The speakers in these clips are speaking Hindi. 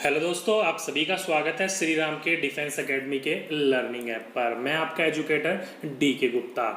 हेलो दोस्तों, आप सभी का स्वागत है श्री राम के डिफेंस एकेडमी के लर्निंग ऐप पर। मैं आपका एजुकेटर डी के गुप्ता।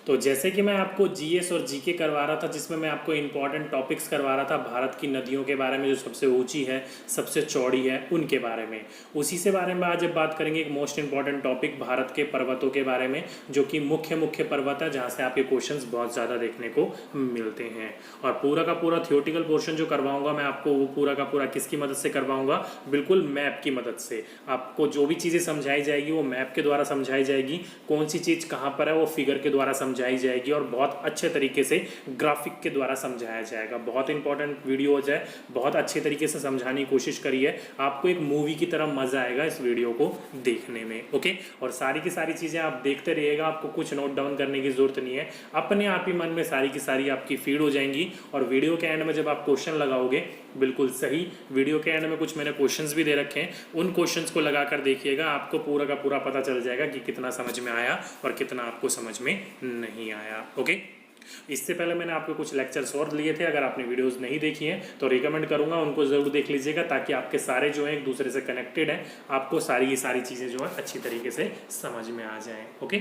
तो जैसे कि मैं आपको जीएस और जीके करवा रहा था, जिसमें मैं आपको इंपॉर्टेंट टॉपिक्स करवा रहा था भारत की नदियों के बारे में, जो सबसे ऊंची है, सबसे चौड़ी है, उनके बारे में। उसी से बारे में आज बात करेंगे। एक मोस्ट इंपॉर्टेंट टॉपिक भारत के पर्वतों के बारे में, जो कि मुख्य मुख्य पर्वत है, जहाँ से आपके क्वेश्चंस बहुत ज़्यादा देखने को मिलते हैं। और पूरा का पूरा थियोटिकल पोर्शन जो करवाऊंगा मैं आपको, वो पूरा का पूरा किसकी मदद से करवाऊंगा? बिल्कुल मैप की मदद से। आपको जो भी चीज़ें समझाई जाएगी वो मैप के द्वारा समझाई जाएगी। कौन सी चीज़ कहाँ पर है वो फिगर के द्वारा समझाई जाएगी, और बहुत अच्छे तरीके से ग्राफिक के द्वारा समझाया जाएगा। बहुत इंपॉर्टेंट वीडियो हो जाए, बहुत अच्छे तरीके से समझाने की कोशिश करिए। आपको एक मूवी की तरह मजा आएगा इस वीडियो को देखने में। ओके, और सारी की सारी चीज़ें आप देखते रहिएगा, आपको कुछ नोट डाउन करने की जरूरत नहीं है। अपने आप ही मन में सारी की सारी आपकी फीड हो जाएंगी। और वीडियो के एंड में जब आप क्वेश्चन लगाओगे, बिल्कुल सही, वीडियो के एंड में कुछ मैंने क्वेश्चंस भी दे रखे हैं, उन क्वेश्चंस को लगाकर देखिएगा। आपको पूरा का पूरा पता चल जाएगा कि कितना समझ में आया और कितना आपको समझ में नहीं आया। ओके, इससे पहले मैंने आपको कुछ लेक्चर्स और लिए थे। अगर आपने वीडियोस नहीं देखी हैं तो रिकमेंड करूंगा उनको ज़रूर देख लीजिएगा, ताकि आपके सारे जो हैं एक दूसरे से कनेक्टेड हैं, आपको सारी की सारी चीज़ें जो है अच्छी तरीके से समझ में आ जाएं। ओके,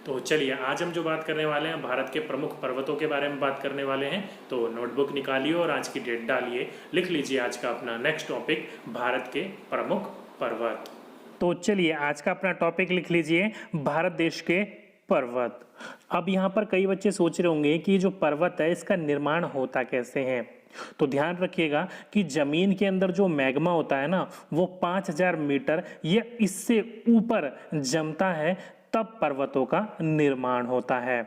तो चलिए आज हम जो बात करने वाले हैं, भारत के प्रमुख पर्वतों के बारे में बात करने वाले हैं। तो नोटबुक निकालिए और आज की डेट डालिए, लिख लीजिए आज का अपना नेक्स्ट टॉपिक, भारत के प्रमुख पर्वत। तो चलिए आज का अपना टॉपिक लिख लीजिए, भारत देश के पर्वत। अब यहाँ पर कई बच्चे सोच रहे होंगे कि जो पर्वत है इसका निर्माण होता कैसे है। तो ध्यान रखिएगा कि जमीन के अंदर जो मैग्मा होता है ना, वो 5000 मीटर या इससे ऊपर जमता है, तब पर्वतों का निर्माण होता है।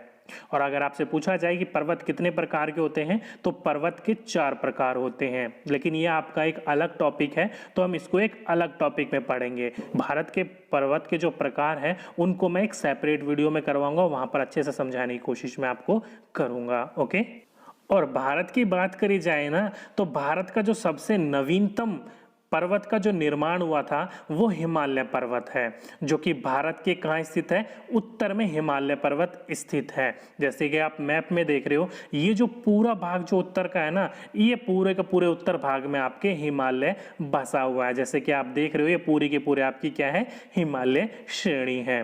और अगर आपसे पूछा जाए कि पर्वत कितने प्रकार के होते हैं, तो पर्वत के 4 प्रकार होते हैं। लेकिन यह आपका एक अलग टॉपिक है, तो हम इसको एक अलग टॉपिक में पढ़ेंगे। भारत के पर्वत के जो प्रकार हैं उनको मैं एक सेपरेट वीडियो में करवाऊंगा, वहां पर अच्छे से समझाने की कोशिश मैं आपको करूंगा। ओके, और भारत की बात करी जाए ना, तो भारत का जो सबसे नवीनतम पर्वत का जो निर्माण हुआ था वो हिमालय पर्वत है, जो कि भारत के कहाँ स्थित है? उत्तर में हिमालय पर्वत स्थित है। जैसे कि आप मैप में देख रहे हो, ये जो पूरा भाग जो उत्तर का है ना, ये पूरे के पूरे उत्तर भाग में आपके हिमालय बसा हुआ है। जैसे कि आप देख रहे हो, ये पूरी के पूरे आपकी क्या है? हिमालय श्रेणी है।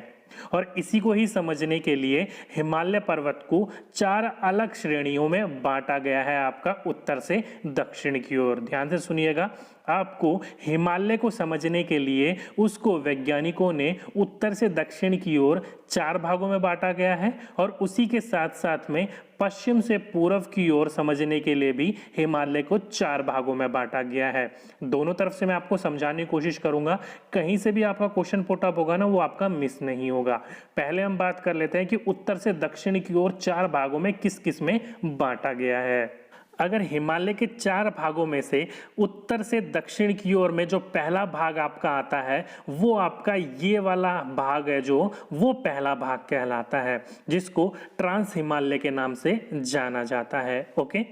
और इसी को ही समझने के लिए हिमालय पर्वत को 4 अलग श्रेणियों में बांटा गया है, आपका उत्तर से दक्षिण की ओर। ध्यान से सुनिएगा, आपको हिमालय को समझने के लिए उसको वैज्ञानिकों ने उत्तर से दक्षिण की ओर 4 भागों में बांटा गया है, और उसी के साथ साथ में पश्चिम से पूर्व की ओर समझने के लिए भी हिमालय को 4 भागों में बांटा गया है। दोनों तरफ से मैं आपको समझाने की कोशिश करूंगा, कहीं से भी आपका क्वेश्चन पुट अप होगा ना, वो आपका मिस नहीं होगा। पहले हम बात कर लेते हैं कि उत्तर से दक्षिण की ओर 4 भागों में किस किस में बांटा गया है। अगर हिमालय के 4 भागों में से उत्तर से दक्षिण की ओर में जो पहला भाग आपका आता है, वो आपका ये वाला भाग है, जो वो पहला भाग कहलाता है, जिसको ट्रांस हिमालय के नाम से जाना जाता है। ओके,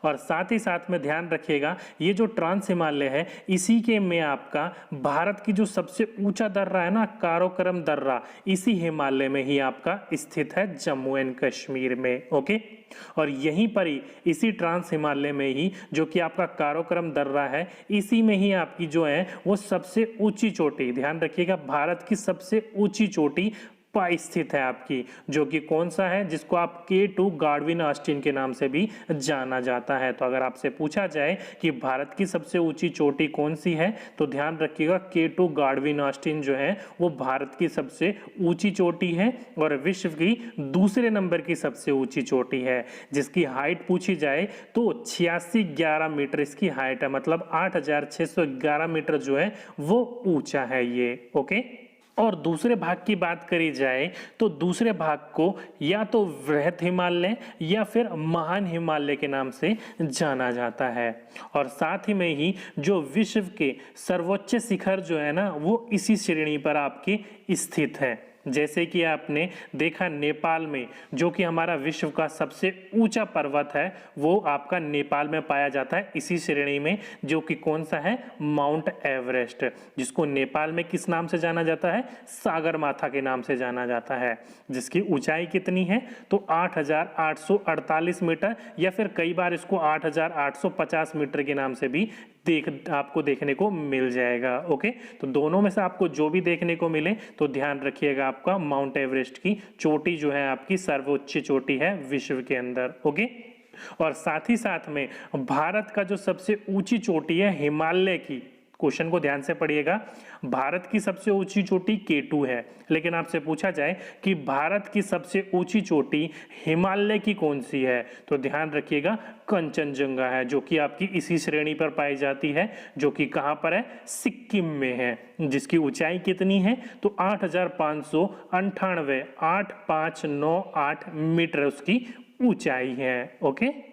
और साथ ही साथ में ध्यान रखिएगा, ये जो ट्रांस हिमालय है, इसी के में आपका भारत की जो सबसे ऊंचा दर्रा है ना, काराकोरम दर्रा, इसी हिमालय में ही आपका स्थित है, जम्मू एंड कश्मीर में। ओके, और यहीं पर ही इसी ट्रांस हिमालय में ही जो कि आपका काराकोरम दर्रा है, इसी में ही आपकी जो है वो सबसे ऊंची चोटी, ध्यान रखिएगा, भारत की सबसे ऊंची चोटी स्थित है आपकी, जो कि कौन सा है? जिसको आप K2 गार्डविन ऑस्टिन के नाम से भी जाना जाता है। तो अगर आपसे पूछा जाए कि भारत की सबसे ऊंची चोटी कौन सी है, तो ध्यान रखिएगा K2 गार्डविन ऑस्टिन जो है वो भारत की सबसे ऊंची चोटी है, और विश्व की दूसरे नंबर की सबसे ऊंची चोटी है। जिसकी हाइट पूछी जाए तो 8611 मीटर इसकी हाइट है, मतलब 8611 मीटर जो है वो ऊंचा है ये। ओके, और दूसरे भाग की बात करी जाए तो दूसरे भाग को या तो वृहत हिमालय या फिर महान हिमालय के नाम से जाना जाता है। और साथ ही में ही जो विश्व के सर्वोच्च शिखर जो है ना, वो इसी श्रेणी पर आपके स्थित है। जैसे कि आपने देखा नेपाल में, जो कि हमारा विश्व का सबसे ऊंचा पर्वत है, वो आपका नेपाल में पाया जाता है, इसी श्रेणी में, जो कि कौन सा है? माउंट एवरेस्ट, जिसको नेपाल में किस नाम से जाना जाता है? सागरमाथा के नाम से जाना जाता है। जिसकी ऊंचाई कितनी है? तो 8848 मीटर, या फिर कई बार इसको 8850 मीटर के नाम से भी आपको देखने को मिल जाएगा। ओके, तो दोनों में से आपको जो भी देखने को मिले तो ध्यान रखिएगा, आपका माउंट एवरेस्ट की चोटी जो है आपकी सर्वोच्च चोटी है विश्व के अंदर। ओके, और साथ ही साथ में भारत का जो सबसे ऊंची चोटी है हिमालय की, क्वेश्चन को ध्यान से पढ़िएगा, भारत की सबसे ऊंची चोटी K2 है, लेकिन आपसे पूछा जाए कि भारत की सबसे ऊंची चोटी हिमालय की कौन सी है, तो ध्यान रखिएगा कंचनजंगा है, जो कि आपकी इसी श्रेणी पर पाई जाती है, जो कि कहां पर है, सिक्किम में है, जिसकी ऊंचाई कितनी है, तो 8598 मीटर उसकी ऊंचाई है। ओके,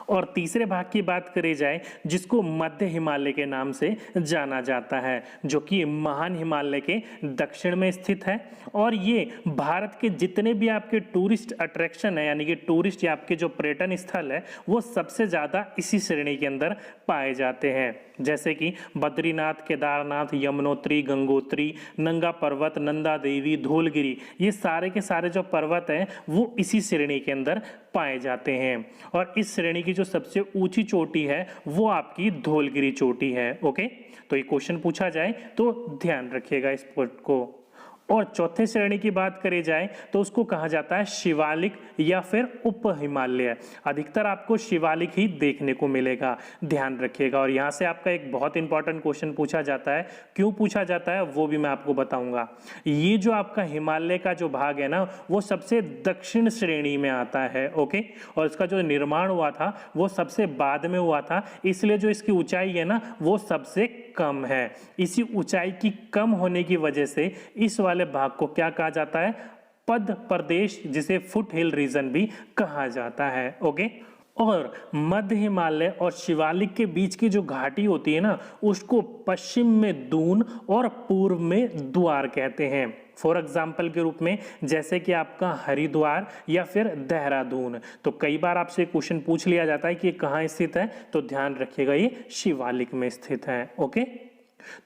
और तीसरे भाग की बात करी जाए जिसको मध्य हिमालय के नाम से जाना जाता है, जो कि महान हिमालय के दक्षिण में स्थित है, और ये भारत के जितने भी आपके टूरिस्ट अट्रैक्शन है, यानी कि टूरिस्ट या आपके जो पर्यटन स्थल है, वो सबसे ज़्यादा इसी श्रेणी के अंदर पाए जाते हैं, जैसे कि बद्रीनाथ, केदारनाथ, यमुनोत्री, गंगोत्री, नंगा पर्वत, नंदा देवी, धौलगिरी, ये सारे के सारे जो पर्वत हैं वो इसी श्रेणी के अंदर पाए जाते हैं। और इस श्रेणी की जो सबसे ऊंची चोटी है वो आपकी धौलगिरी चोटी है। ओके, तो ये क्वेश्चन पूछा जाए तो ध्यान रखिएगा इस पॉइंट को। और चौथे श्रेणी की बात करी जाए तो उसको कहा जाता है शिवालिक या फिर उप हिमालय। अधिकतर आपको शिवालिक ही देखने को मिलेगा, ध्यान रखिएगा। और यहाँ से आपका एक बहुत इंपॉर्टेंट क्वेश्चन पूछा जाता है, क्यों पूछा जाता है वो भी मैं आपको बताऊंगा। ये जो आपका हिमालय का जो भाग है ना, वो सबसे दक्षिण श्रेणी में आता है। ओके, और इसका जो निर्माण हुआ था वो सबसे बाद में हुआ था, इसलिए जो इसकी ऊंचाई है ना वो सबसे कम है। इसी ऊंचाई की कम होने की वजह से इस वाले भाग को क्या कहा जाता है, पद प्रदेश, जिसे फुट हिल रीजन भी कहा जाता है। ओके, और मध्य हिमालय और शिवालिक के बीच की जो घाटी होती है ना, उसको पश्चिम में दून और पूर्व में द्वार कहते हैं। फॉर एग्जाम्पल के रूप में जैसे कि आपका हरिद्वार या फिर देहरादून। तो कई बार आपसे क्वेश्चन पूछ लिया जाता है कि ये कहाँ स्थित है, तो ध्यान रखिएगा ये शिवालिक में स्थित है। ओके,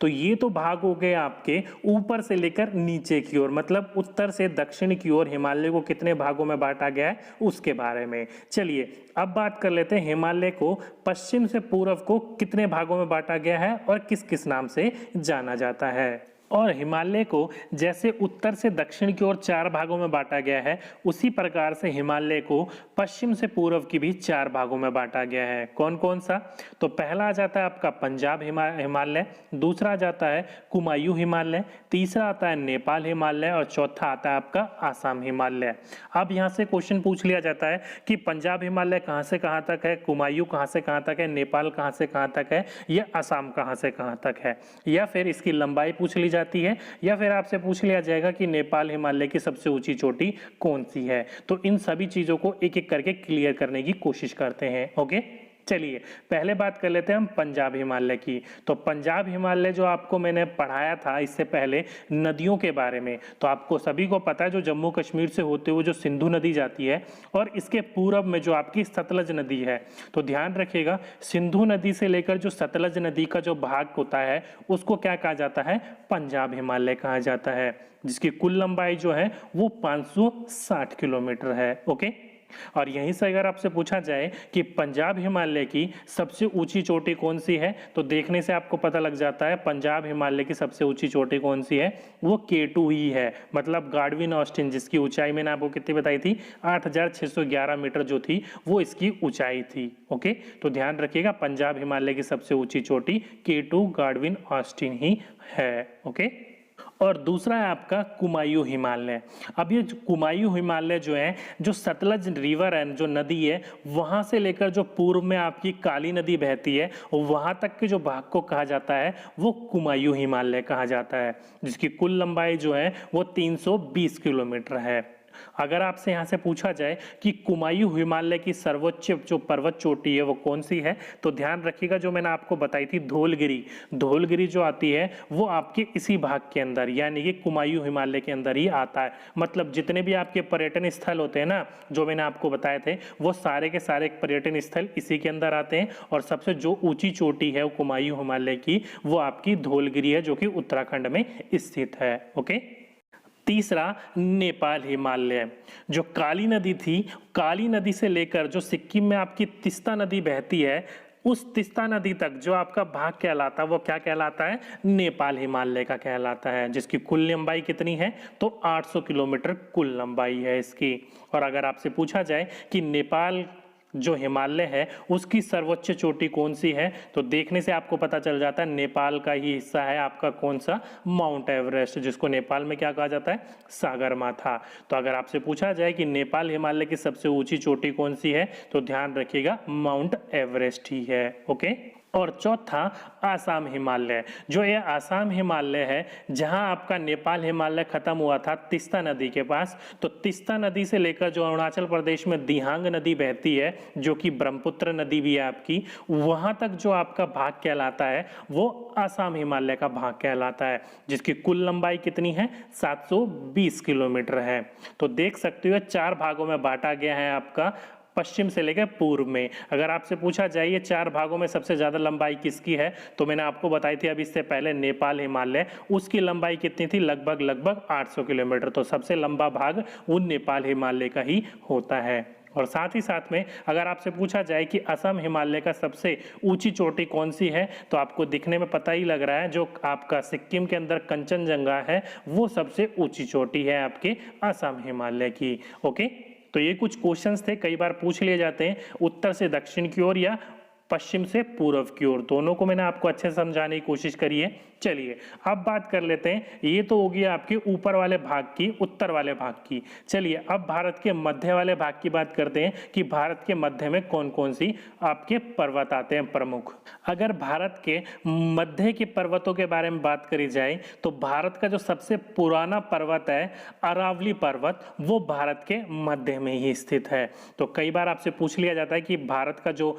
तो ये तो भाग हो गए आपके ऊपर से लेकर नीचे की ओर, मतलब उत्तर से दक्षिण की ओर हिमालय को कितने भागों में बांटा गया है उसके बारे में। चलिए अब बात कर लेते हैं हिमालय को पश्चिम से पूर्व को कितने भागों में बांटा गया है और किस किस नाम से जाना जाता है। और हिमालय को जैसे उत्तर से दक्षिण की ओर 4 भागों में बांटा गया है, उसी प्रकार से हिमालय को पश्चिम से पूर्व की भी 4 भागों में बांटा गया है। कौन कौन सा, तो पहला आ जाता है आपका पंजाब हिमालय, दूसरा आ जाता है कुमायूं हिमालय, तीसरा आता है नेपाल हिमालय और चौथा आता है आपका आसाम हिमालय। अब यहाँ से क्वेश्चन पूछ लिया जाता है कि पंजाब हिमालय कहाँ से कहाँ तक है, कुमायूं कहाँ से कहाँ तक है, नेपाल कहाँ से कहाँ तक है, या आसाम कहाँ से कहाँ तक है, या फिर इसकी लंबाई पूछ ली जाती है, या फिर आपसे पूछ लिया जाएगा कि नेपाल हिमालय की सबसे ऊंची चोटी कौन सी है। तो इन सभी चीजों को एक एक करके क्लियर करने की कोशिश करते हैं। ओके, चलिए पहले बात कर लेते हैं हम पंजाब हिमालय की। तो पंजाब हिमालय जो आपको मैंने पढ़ाया था इससे पहले नदियों के बारे में, तो आपको सभी को पता है जो जम्मू कश्मीर से होते हुए जो सिंधु नदी जाती है और इसके पूरब में जो आपकी सतलज नदी है। तो ध्यान रखिएगा सिंधु नदी से लेकर जो सतलज नदी का जो भाग होता है उसको क्या कहा जाता है, पंजाब हिमालय कहा जाता है, जिसकी कुल लंबाई जो है वो 560 किलोमीटर है। ओके, और यहीं से अगर आपसे पूछा जाए कि पंजाब हिमालय की सबसे ऊंची चोटी कौन सी है, तो देखने से आपको पता लग जाता है पंजाब हिमालय की सबसे ऊंची चोटी कौन सी है, वो K2 ही है, मतलब गाडविन ऑस्टिन, जिसकी ऊंचाई मैंने आपको कितनी बताई थी, 8611 मीटर जो थी वो इसकी ऊंचाई थी। ओके, तो ध्यान रखिएगा पंजाब हिमालय की सबसे ऊंची चोटी K2 गाडविन ऑस्टिन ही है। ओके, और दूसरा है आपका कुमायूं हिमालय। अब ये कुमायूं हिमालय जो है, जो सतलज रिवर है, जो नदी है, वहां से लेकर जो पूर्व में आपकी काली नदी बहती है वहां तक के जो भाग को कहा जाता है वो कुमायूं हिमालय कहा जाता है, जिसकी कुल लंबाई जो है वो 320 किलोमीटर है। अगर आपसे यहाँ से पूछा जाए कि कुमायूं हिमालय की सर्वोच्च जो पर्वत चोटी है वो कौन सी है, तो ध्यान रखिएगा जो मैंने आपको बताई थी धौलगिरी, धौलगिरी जो आती है वो आपके इसी भाग के अंदर यानी कि कुमायूं हिमालय के अंदर ही आता है। मतलब जितने भी आपके पर्यटन स्थल होते हैं ना जो मैंने आपको बताए थे, वो सारे के सारे पर्यटन स्थल इसी के अंदर आते हैं। और सबसे जो ऊंची चोटी है वो कुमायूं हिमालय की, वो आपकी धौलगिरी है जो कि उत्तराखंड में स्थित है। ओके, तीसरा नेपाल हिमालय, जो काली नदी थी, काली नदी से लेकर जो सिक्किम में आपकी तीस्ता नदी बहती है, उस तीस्ता नदी तक जो आपका भाग कहलाता है वो क्या कहलाता है, नेपाल हिमालय का कहलाता है, जिसकी कुल लंबाई कितनी है, तो 800 किलोमीटर कुल लंबाई है इसकी। और अगर आपसे पूछा जाए कि नेपाल जो हिमालय है उसकी सर्वोच्च चोटी कौन सी है, तो देखने से आपको पता चल जाता है नेपाल का ही हिस्सा है आपका कौन सा, माउंट एवरेस्ट, जिसको नेपाल में क्या कहा जाता है, सागरमाथा। तो अगर आपसे पूछा जाए कि नेपाल हिमालय की सबसे ऊंची चोटी कौन सी है, तो ध्यान रखिएगा माउंट एवरेस्ट ही है। ओके। और चौथा आसाम हिमालय, जो ये आसाम हिमालय है जहां आपका नेपाल हिमालय खत्म हुआ था तीस्ता नदी के पास, तो तीस्ता नदी से लेकर जो अरुणाचल प्रदेश में दिहांग नदी बहती है जो कि ब्रह्मपुत्र नदी भी है आपकी, वहां तक जो आपका भाग कहलाता है वो आसाम हिमालय का भाग कहलाता है, जिसकी कुल लंबाई कितनी है, 720 किलोमीटर है। तो देख सकते हो 4 भागों में बांटा गया है आपका पश्चिम से लेकर पूर्व में। अगर आपसे पूछा जाए ये 4 भागों में सबसे ज्यादा लंबाई किसकी है, तो मैंने आपको बताई थी अभी इससे पहले नेपाल हिमालय, उसकी लंबाई कितनी थी, लगभग 800 किलोमीटर। तो सबसे लंबा भाग वो नेपाल हिमालय का ही होता है। और साथ ही साथ में अगर आपसे पूछा जाए कि असम हिमालय का सबसे ऊंची चोटी कौन सी है, तो आपको दिखने में पता ही लग रहा है जो आपका सिक्किम के अंदर कंचनजंगा है वो सबसे ऊंची चोटी है आपके असम हिमालय की। ओके। तो ये कुछ क्वेश्चंस थे, कई बार पूछ लिए जाते हैं, उत्तर से दक्षिण की ओर या पश्चिम से पूर्व की ओर, दोनों को मैंने आपको अच्छे से समझाने की कोशिश करी है। चलिए अब बात कर लेते हैं, ये तो हो गया आपके ऊपर वाले भाग की, उत्तर वाले भाग की। चलिए अब भारत के मध्य वाले भाग की बात करते हैं कि भारत के मध्य में कौन कौन सी आपके पर्वत आते हैं प्रमुख। अगर भारत के मध्य के पर्वतों के बारे में बात करी जाए तो भारत का जो सबसे पुराना पर्वत है अरावली पर्वत, वो भारत के मध्य में ही स्थित है। तो कई बार आपसे पूछ लिया जाता है कि भारत का जो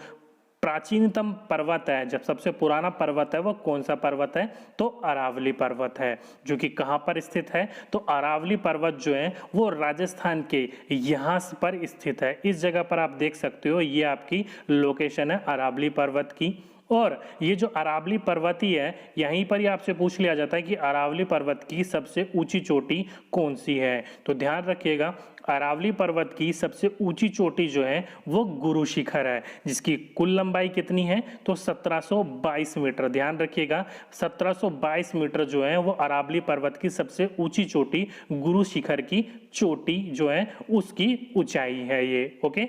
प्राचीनतम पर्वत है, जब सबसे पुराना पर्वत है वो कौन सा पर्वत है, तो अरावली पर्वत है, जो कि कहाँ पर स्थित है, तो अरावली पर्वत जो है वो राजस्थान के यहाँ पर स्थित है। इस जगह पर आप देख सकते हो, ये आपकी लोकेशन है अरावली पर्वत की। और ये जो अरावली पर्वत ही है, यहीं पर ही आपसे पूछ लिया जाता है कि अरावली पर्वत की सबसे ऊंची चोटी कौन सी है। तो ध्यान रखिएगा अरावली पर्वत की सबसे ऊंची चोटी जो है वो गुरु शिखर है, जिसकी कुल लंबाई कितनी है, तो 1722 मीटर। ध्यान रखिएगा 1722 मीटर जो है वो अरावली पर्वत की सबसे ऊंची चोटी, गुरु शिखर की चोटी जो है उसकी ऊंचाई है ये। ओके।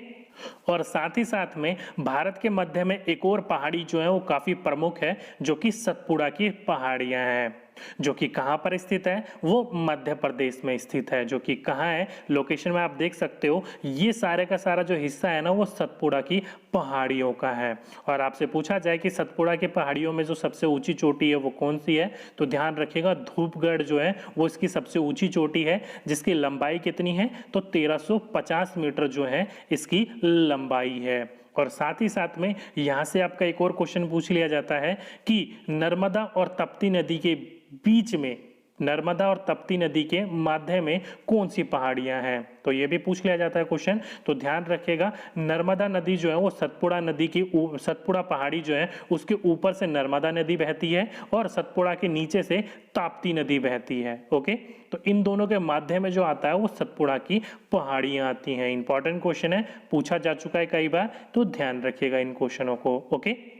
और साथ ही साथ में भारत के मध्य में एक और पहाड़ी जो है वो काफी प्रमुख है, जो कि सतपुड़ा की पहाड़ियां हैं, जो कि कहां पर स्थित है, वो मध्य प्रदेश में स्थित है। जो कि कहां है, लोकेशन में आप देख सकते हो, ये सारे का सारा जो हिस्सा है ना वो सतपुड़ा की पहाड़ियों का है। और आपसे पूछा जाए कि सतपुड़ा की पहाड़ियों में जो सबसे ऊंची चोटी है वो कौन सी है, तो ध्यान रखिएगा धूपगढ़ जो है वो इसकी सबसे ऊंची चोटी है, जिसकी लंबाई कितनी है, तो 1350 मीटर जो है इसकी लंबाई है। और साथ ही साथ में यहां से आपका एक और क्वेश्चन पूछ लिया जाता है कि नर्मदा और तप्ती नदी के बीच में, नर्मदा और तप्ती नदी के माध्यम में कौन सी पहाड़ियां हैं, तो ये भी पूछ लिया जाता है क्वेश्चन। तो ध्यान रखिएगा नर्मदा नदी जो है वो सतपुड़ा नदी की, सतपुड़ा पहाड़ी जो है उसके ऊपर से नर्मदा नदी बहती है और सतपुड़ा के नीचे से ताप्ती नदी बहती है। ओके। तो इन दोनों के माध्यम में जो आता है वो सतपुड़ा की पहाड़ियां आती हैं। इंपॉर्टेंट क्वेश्चन है, पूछा जा चुका है कई बार, तो ध्यान रखिएगा इन क्वेश्चनों को। ओके।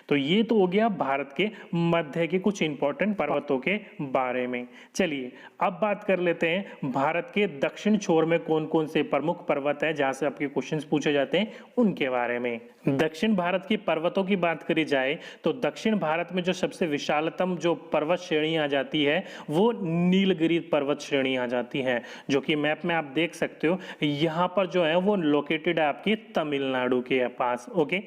तो ये तो हो गया भारत के मध्य के कुछ इंपॉर्टेंट पर्वतों के बारे में। चलिए अब बात कर लेते हैं भारत के दक्षिण छोर में कौन कौन से प्रमुख पर्वत है, जहां से आपके क्वेश्चंस पूछे जाते हैं उनके बारे में। दक्षिण भारत की पर्वतों की बात करी जाए तो दक्षिण भारत में जो सबसे विशालतम जो पर्वत श्रेणी आ जाती है वो नीलगिरी पर्वत श्रेणी आ जाती है, जो कि मैप में आप देख सकते हो। यहाँ पर जो है वो लोकेटेड है आपकी तमिलनाडु के पास। ओके।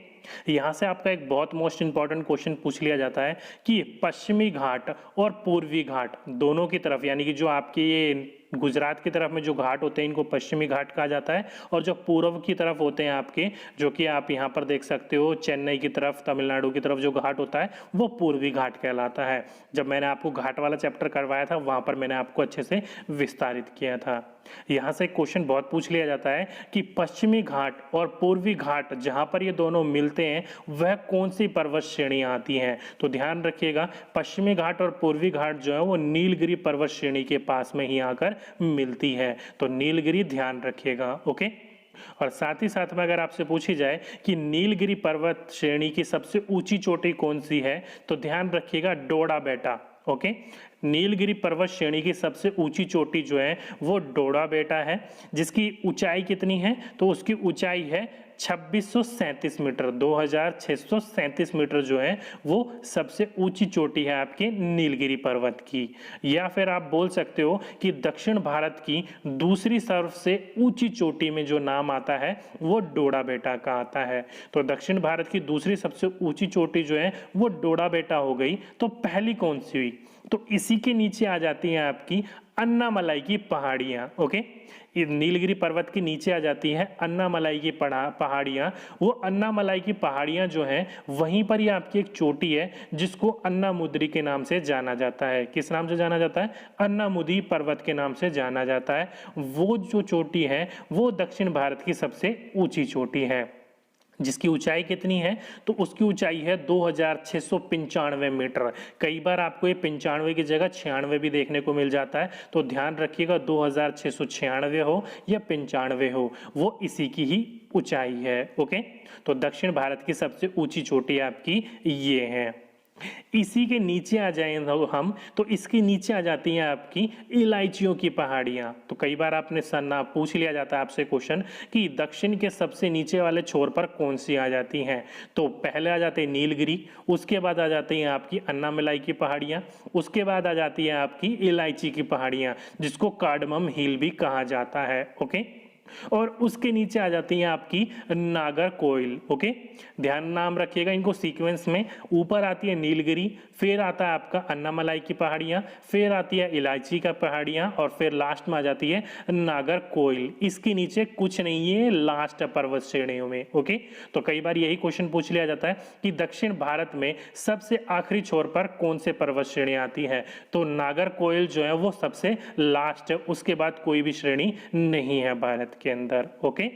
यहां से आपका एक बहुत मोस्ट इंपॉर्टेंट क्वेश्चन पूछ लिया जाता है कि पश्चिमी घाट और पूर्वी घाट दोनों की तरफ, यानी कि जो आपके ये गुजरात की तरफ में जो घाट होते हैं इनको पश्चिमी घाट कहा जाता है, और जो पूर्व की तरफ होते हैं आपके, जो कि आप यहाँ पर देख सकते हो चेन्नई की तरफ, तमिलनाडु की तरफ जो घाट होता है वो पूर्वी घाट कहलाता है। जब मैंने आपको घाट वाला चैप्टर करवाया था वहां पर मैंने आपको अच्छे से विस्तारित किया था। यहाँ से क्वेश्चन बहुत पूछ लिया जाता है कि पश्चिमी घाट और पूर्वी घाट जहां पर ये दोनों मिलते हैं वह कौन सी पर्वत श्रेणियां आती हैं, तो ध्यान रखिएगा पश्चिमी घाट और पूर्वी घाट जो है वो नीलगिरी पर्वत श्रेणी के पास में ही आकर मिलती है। तो नीलगिरी ध्यान रखिएगा। ओके। और साथ ही साथ में अगर आपसे पूछी जाए कि नीलगिरी पर्वत श्रेणी की सबसे ऊंची चोटी कौन सी है, तो ध्यान रखिएगा डोडा बेटा। ओके, नीलगिरी पर्वत श्रेणी की सबसे ऊंची चोटी जो है वो डोडा बेटा है, जिसकी ऊंचाई कितनी है, तो उसकी ऊंचाई है 2637 मीटर, 2637 मीटर जो है वो सबसे ऊंची चोटी है आपके नीलगिरी पर्वत की। या फिर आप बोल सकते हो कि दक्षिण भारत की दूसरी सबसे ऊंची चोटी में जो नाम आता है वो डोडा बेटा का आता है। तो दक्षिण भारत की दूसरी सबसे ऊंची चोटी जो है वो डोडा बेटा हो गई। तो पहली कौन सी हुई, तो इसी के नीचे आ जाती हैं आपकी अन्नामलाई की पहाड़ियां। ओके, नीलगिरी पर्वत के नीचे आ जाती है अन्नामलाई की पहाड़ियां। वो अन्नामलाई की पहाड़ियां जो हैं वहीं पर ही आपकी एक चोटी है जिसको अन्नामुद्री के नाम से जाना जाता है। किस नाम से जाना जाता है, अन्नामुदी पर्वत के नाम से जाना जाता है। वो जो चोटी है वो दक्षिण भारत की सबसे ऊंची चोटी है, जिसकी ऊंचाई कितनी है, तो उसकी ऊंचाई है 2695 मीटर। कई बार आपको ये 95 की जगह 96 भी देखने को मिल जाता है, तो ध्यान रखिएगा 2696 हो या 95 हो, वो इसी की ही ऊंचाई है। ओके, तो दक्षिण भारत की सबसे ऊंची चोटी आपकी ये है। इसी के नीचे आ जाए हम, तो इसके नीचे आ जाती हैं आपकी इलायचियों की पहाड़ियां। तो कई बार आपने सन्ना पूछ लिया जाता है आपसे क्वेश्चन कि दक्षिण के सबसे नीचे वाले छोर पर कौन सी आ जाती हैं, तो पहले आ जाते हैं नीलगिरी, उसके बाद आ जाती हैं आपकी अन्नामलाई की पहाड़ियां, उसके बाद आ जाती है आपकी इलायची की पहाड़ियां जिसको कार्डमम हिल भी कहा जाता है। ओके, और उसके नीचे आ जाती हैं आपकी नागरकोइल। ओके, ध्यान नाम रखिएगा इनको सीक्वेंस में। ऊपर आती है नीलगिरी, फिर आता है आपका अन्नामलाई की पहाड़ियां, फिर आती है इलायची का पहाड़ियां, और फिर लास्ट में आ जाती है नागरकोइल। इसके नीचे कुछ नहीं है लास्ट पर्वत श्रेणियों में। ओके, तो कई बार यही क्वेश्चन पूछ लिया जाता है कि दक्षिण भारत में सबसे आखिरी छोर पर कौन से पर्वत श्रेणी आती है, तो नागरकोइल जो है वो सबसे लास्ट है, उसके बाद कोई भी श्रेणी नहीं है भारत के अंदर। ओके,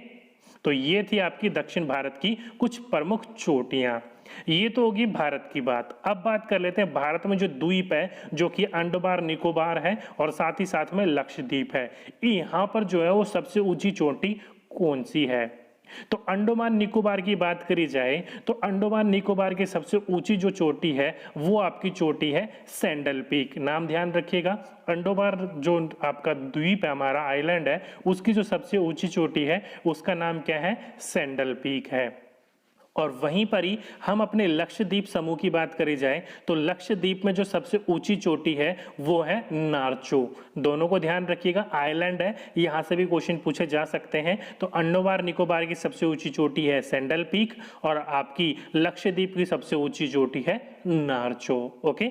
तो ये थी आपकी दक्षिण भारत की कुछ प्रमुख चोटियां। ये तो होगी भारत की बात। अब बात कर लेते हैं भारत में जो द्वीप है, जो कि अंडमान निकोबार है और साथ ही साथ में लक्षद्वीप है, यहाँ पर जो है वो सबसे ऊंची चोटी कौन सी है। तो अंडमान निकोबार की बात करी जाए तो अंडमान निकोबार की सबसे ऊंची जो चोटी है वो आपकी चोटी है सैंडल पीक। नाम ध्यान रखिएगा, अंडमान जो आपका द्वीप है, हमारा आइलैंड है, उसकी जो सबसे ऊंची चोटी है उसका नाम क्या है, सैंडल पीक है। और वहीं पर ही हम अपने लक्षद्वीप समूह की बात करी जाए तो लक्षद्वीप में जो सबसे ऊंची चोटी है वो है नारचो। दोनों को ध्यान रखिएगा, आइलैंड है, यहाँ से भी क्वेश्चन पूछे जा सकते हैं। तो अंडमान निकोबार की सबसे ऊंची चोटी है सैंडल पीक और आपकी लक्षद्वीप की सबसे ऊंची चोटी है नारचो। ओके,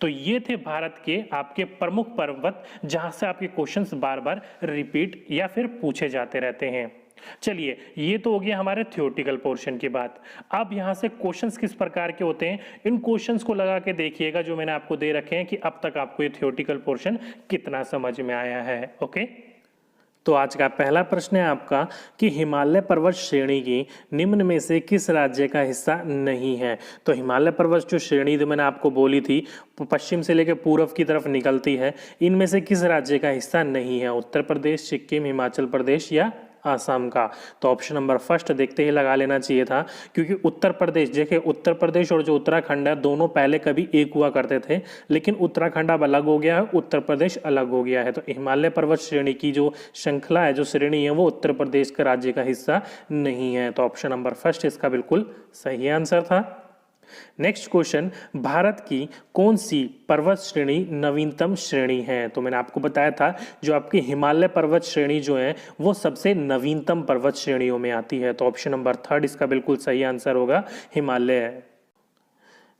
तो ये थे भारत के आपके प्रमुख पर्वत जहां से आपके क्वेश्चंस बार बार रिपीट या फिर पूछे जाते रहते हैं। चलिए, ये तो हो गया हमारे थ्योरेटिकल पोर्शन की बात। अब यहां से क्वेश्चंस किस प्रकार के होते हैं, इन क्वेश्चंस को लगा के देखिएगा जो मैंने आपको दे रखे हैं कि अब तक आपको ये थ्योरेटिकल पोर्शन कितना समझ में आया है। ओके, तो आज का पहला प्रश्न है आपका कि हिमालय पर्वत श्रेणी की निम्न में से किस राज्य का हिस्सा नहीं है। तो हिमालय पर्वत जो श्रेणी जो मैंने आपको बोली थी पश्चिम से लेकर पूर्व की तरफ निकलती है, इनमें से किस राज्य का हिस्सा नहीं है, उत्तर प्रदेश, सिक्किम, हिमाचल प्रदेश या आसाम का। तो ऑप्शन नंबर फर्स्ट देखते ही लगा लेना चाहिए था, क्योंकि उत्तर प्रदेश, देखिए उत्तर प्रदेश और जो उत्तराखंड है दोनों पहले कभी एक हुआ करते थे, लेकिन उत्तराखंड अब अलग हो गया है, उत्तर प्रदेश अलग हो गया है। तो हिमालय पर्वत श्रेणी की जो श्रृंखला है, जो श्रेणी है, वो उत्तर प्रदेश का राज्य का हिस्सा नहीं है। तो ऑप्शन नंबर फर्स्ट इसका बिल्कुल सही आंसर था। नेक्स्ट क्वेश्चन, भारत की कौन सी पर्वत श्रेणी नवीनतम श्रेणी है। तो मैंने आपको बताया था जो आपकी हिमालय पर्वत श्रेणी जो है वो सबसे नवीनतम पर्वत श्रेणियों में आती है। तो ऑप्शन नंबर थर्ड इसका बिल्कुल सही आंसर होगा, हिमालय है।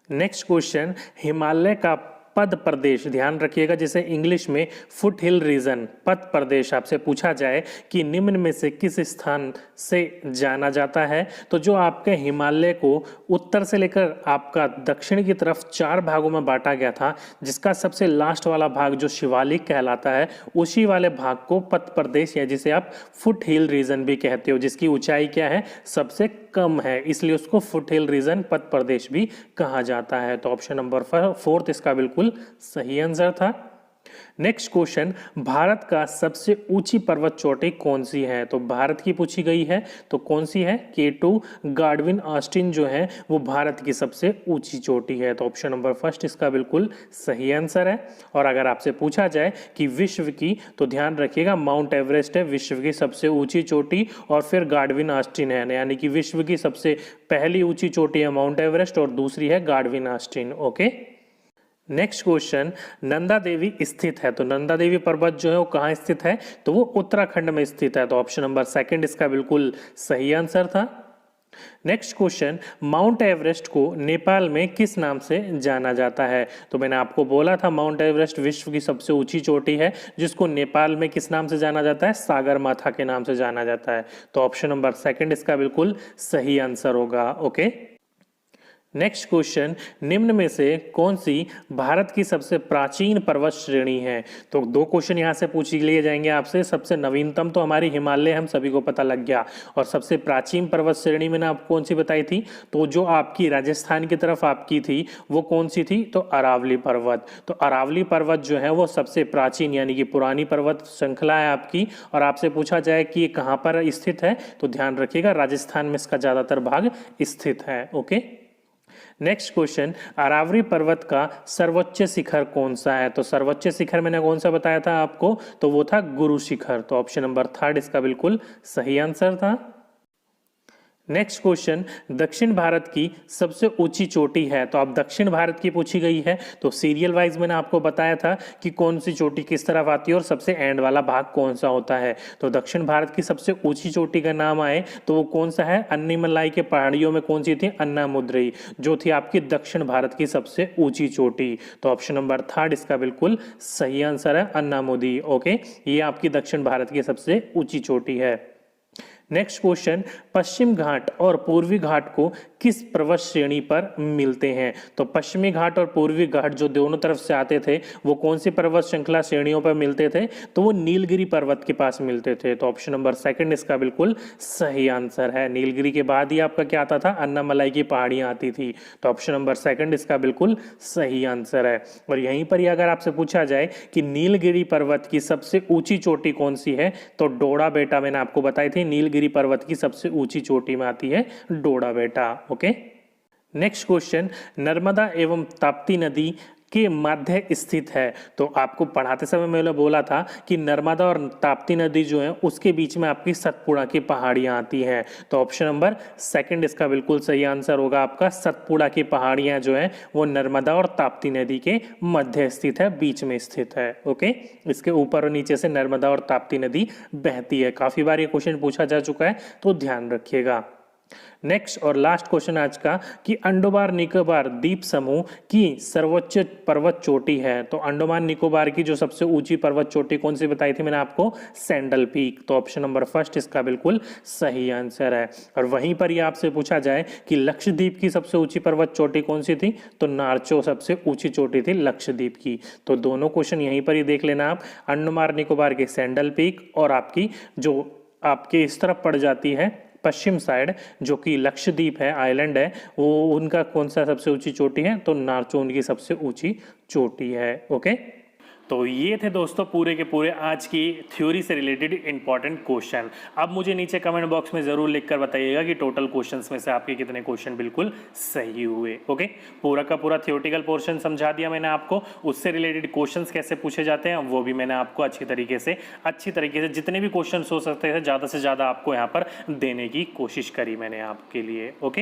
नेक्स्ट क्वेश्चन, हिमालय का पद प्रदेश, ध्यान रखिएगा जैसे इंग्लिश में फुट हिल रीजन, पद प्रदेश आपसे पूछा जाए कि निम्न में से किस स्थान से जाना जाता है, तो जो आपके हिमालय को उत्तर से लेकर आपका दक्षिण की तरफ 4 भागों में बांटा गया था, जिसका सबसे लास्ट वाला भाग जो शिवालिक कहलाता है, उसी वाले भाग को पद प्रदेश या जिसे आप फुट हिल रीजन भी कहते हो, जिसकी ऊंचाई क्या है, सबसे कम है, इसलिए उसको फुट हिल रीजन पद प्रदेश भी कहा जाता है। तो ऑप्शन नंबर 4 इसका बिल्कुल सही आंसर था। नेक्स्ट क्वेश्चन, भारत का सबसे ऊंची पर्वत चोटी कौन सी है? तो भारत की पूछी गई है, तो कौन सी है? K2 गार्डविन ऑस्टिन जो है वो भारत की सबसे ऊंची चोटी है। तो ऑप्शन नंबर फर्स्ट इसका बिल्कुल सही आंसर है। और अगर आपसे पूछा जाए कि विश्व की, तो ध्यान रखिएगा माउंट एवरेस्ट है विश्व की सबसे ऊंची चोटी, और फिर गार्डविन ऑस्टिन है, यानी कि विश्व की सबसे पहली ऊंची चोटी है माउंट एवरेस्ट और दूसरी है Godwin Austen. Okay, next question, Nanda Devi स्थित है, तो नंदा देवी पर्वत जो है वो कहाँ स्थित है? तो वो उत्तराखंड में स्थित है। तो ऑप्शन नंबर सेकंड इसका बिल्कुल सही आंसर था। नेक्स्ट क्वेश्चन, माउंट एवरेस्ट को नेपाल में किस नाम से जाना जाता है? तो मैंने आपको बोला था माउंट एवरेस्ट विश्व की सबसे ऊंची चोटी है, जिसको नेपाल में किस नाम से जाना जाता है? सागर माथा के नाम से जाना जाता है। तो ऑप्शन नंबर सेकंड इसका बिल्कुल सही आंसर होगा। ओके, नेक्स्ट क्वेश्चन, निम्न में से कौन सी भारत की सबसे प्राचीन पर्वत श्रेणी है? तो दो क्वेश्चन यहाँ से पूछ लिए जाएंगे आपसे। सबसे नवीनतम तो हमारी हिमालय हम सभी को पता लग गया, और सबसे प्राचीन पर्वत श्रेणी मैंने आपको कौन सी बताई थी? तो जो आपकी राजस्थान की तरफ आपकी थी वो कौन सी थी? तो अरावली पर्वत। तो अरावली पर्वत जो है वो सबसे प्राचीन यानी कि पुरानी पर्वत श्रृंखला है आपकी। और आपसे पूछा जाए कि ये कहाँ पर स्थित है, तो ध्यान रखिएगा राजस्थान में इसका ज्यादातर भाग स्थित है। ओके, नेक्स्ट क्वेश्चन, अरावली पर्वत का सर्वोच्च शिखर कौन सा है? तो सर्वोच्च शिखर मैंने कौन सा बताया था आपको? तो वो था गुरु शिखर। तो ऑप्शन नंबर थर्ड इसका बिल्कुल सही आंसर था। नेक्स्ट क्वेश्चन, दक्षिण भारत की सबसे ऊंची चोटी है, तो अब दक्षिण भारत की पूछी गई है, तो सीरियल वाइज मैंने आपको बताया था कि कौन सी चोटी किस तरफ आती है और सबसे एंड वाला भाग कौन सा होता है। तो दक्षिण भारत की सबसे ऊंची चोटी का नाम आए तो वो कौन सा है? अन्नीमलाई के पहाड़ियों में कौन सी थी? अन्नामुद्रई, जो थी आपकी दक्षिण भारत की सबसे ऊंची चोटी। तो ऑप्शन नंबर थर्ड इसका बिल्कुल सही आंसर है, अन्नामुदी। ओके, ये आपकी दक्षिण भारत की सबसे ऊंची चोटी है। नेक्स्ट क्वेश्चन, पश्चिम घाट और पूर्वी घाट को किस पर्वत श्रेणी पर मिलते हैं? तो पश्चिमी घाट और पूर्वी घाट जो दोनों तरफ से आते थे वो कौन सी पर्वत श्रृंखला श्रेणियों पर मिलते थे? तो वो नीलगिरी पर्वत के पास मिलते थे। तो ऑप्शन नंबर सेकंड इसका बिल्कुल सही आंसर है। नीलगिरी के बाद ही आपका क्या आता था? अन्नामलाई की पहाड़ियां आती थी। तो ऑप्शन नंबर सेकंड इसका बिल्कुल सही आंसर है। और यहीं पर ही अगर आपसे पूछा जाए कि नीलगिरी पर्वत की सबसे ऊंची चोटी कौन सी है, तो डोडा बेटा मैंने आपको बताई थी नीलगिरी पर्वत की सबसे ऊंची चोटी में आती है डोडा बेटा। ओके, नेक्स्ट क्वेश्चन, नर्मदा एवं ताप्ती नदी के मध्य स्थित है। तो आपको पढ़ाते समय मैंने बोला था कि नर्मदा और ताप्ती नदी जो है उसके बीच में आपकी सतपुड़ा की पहाड़ियां आती हैं। तो ऑप्शन नंबर सेकंड इसका बिल्कुल सही आंसर होगा आपका। सतपुड़ा की पहाड़ियां जो है वो नर्मदा और ताप्ती नदी के मध्य स्थित है, बीच में स्थित है। ओके, इसके ऊपर और नीचे से नर्मदा और ताप्ती नदी बहती है। काफी बार ये क्वेश्चन पूछा जा चुका है, तो ध्यान रखिएगा। नेक्स्ट और लास्ट क्वेश्चन आज का, कि अंडमान निकोबार द्वीप समूह की सर्वोच्च पर्वत चोटी है। तो अंडमान निकोबार की जो सबसे ऊंची पर्वत चोटी कौन सी बताई थी मैंने आपको? Sandal peak. तो ऑप्शन नंबर फर्स्ट इसका बिल्कुल सही आंसर है। और वहीं पर ही आपसे पूछा जाए कि लक्षद्वीप की सबसे ऊंची पर्वत चोटी कौन सी थी, तो नारचो सबसे ऊंची चोटी थी लक्षद्वीप की। तो दोनों क्वेश्चन यहीं पर ही देख लेना आप, अंडमान निकोबार के सैंडल पीक और आपकी जो आपके इस तरफ पड़ जाती है पश्चिम साइड जो कि लक्षद्वीप है, आइलैंड है, वो उनका कौन सा सबसे ऊंची चोटी है? तो नारचो उनकी सबसे ऊंची चोटी है। ओके, तो ये थे दोस्तों पूरे के पूरे आज की थ्योरी से रिलेटेड इंपॉर्टेंट क्वेश्चन। अब मुझे नीचे कमेंट बॉक्स में जरूर लिखकर बताइएगा कि टोटल क्वेश्चंस में से आपके कितने क्वेश्चन बिल्कुल सही हुए। ओके, पूरा का पूरा थ्योरेटिकल पोर्शन समझा दिया मैंने आपको, उससे रिलेटेड क्वेश्चंस कैसे पूछे जाते हैं वो भी मैंने आपको अच्छी तरीके से जितने भी क्वेश्चन हो सकते थे ज़्यादा से ज़्यादा आपको यहाँ पर देने की कोशिश करी मैंने आपके लिए। ओके,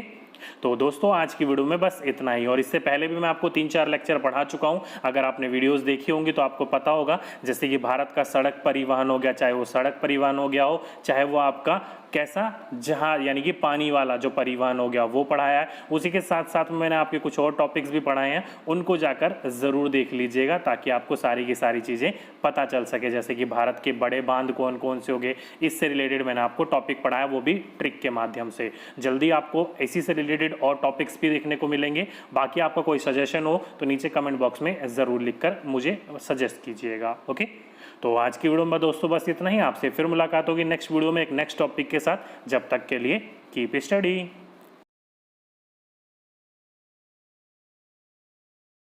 तो दोस्तों आज की वीडियो में बस इतना ही। और इससे पहले भी मैं आपको 3-4 लेक्चर पढ़ा चुका हूं, अगर आपने वीडियोस देखी होंगी तो आपको पता होगा। जैसे कि भारत का सड़क परिवहन हो गया, चाहे वो सड़क परिवहन हो गया हो, चाहे वो आपका कैसा जहाज यानी कि पानी वाला जो परिवहन हो गया वो पढ़ाया है। उसी के साथ साथ में मैंने आपके कुछ और टॉपिक्स भी पढ़ाए हैं, उनको जाकर ज़रूर देख लीजिएगा ताकि आपको सारी की सारी चीज़ें पता चल सके। जैसे कि भारत के बड़े बांध कौन कौन से हो गए, इससे रिलेटेड मैंने आपको टॉपिक पढ़ाया, वो भी ट्रिक के माध्यम से। जल्दी आपको इसी से रिलेटेड और टॉपिक्स भी देखने को मिलेंगे। बाकी आपका कोई सजेशन हो तो नीचे कमेंट बॉक्स में ज़रूर लिखकर मुझे सजेस्ट कीजिएगा। ओके, तो आज की वीडियो में दोस्तों बस इतना ही। आपसे फिर मुलाकात होगी नेक्स्ट वीडियो में एक नेक्स्ट टॉपिक के साथ। जब तक के लिए कीप स्टडी।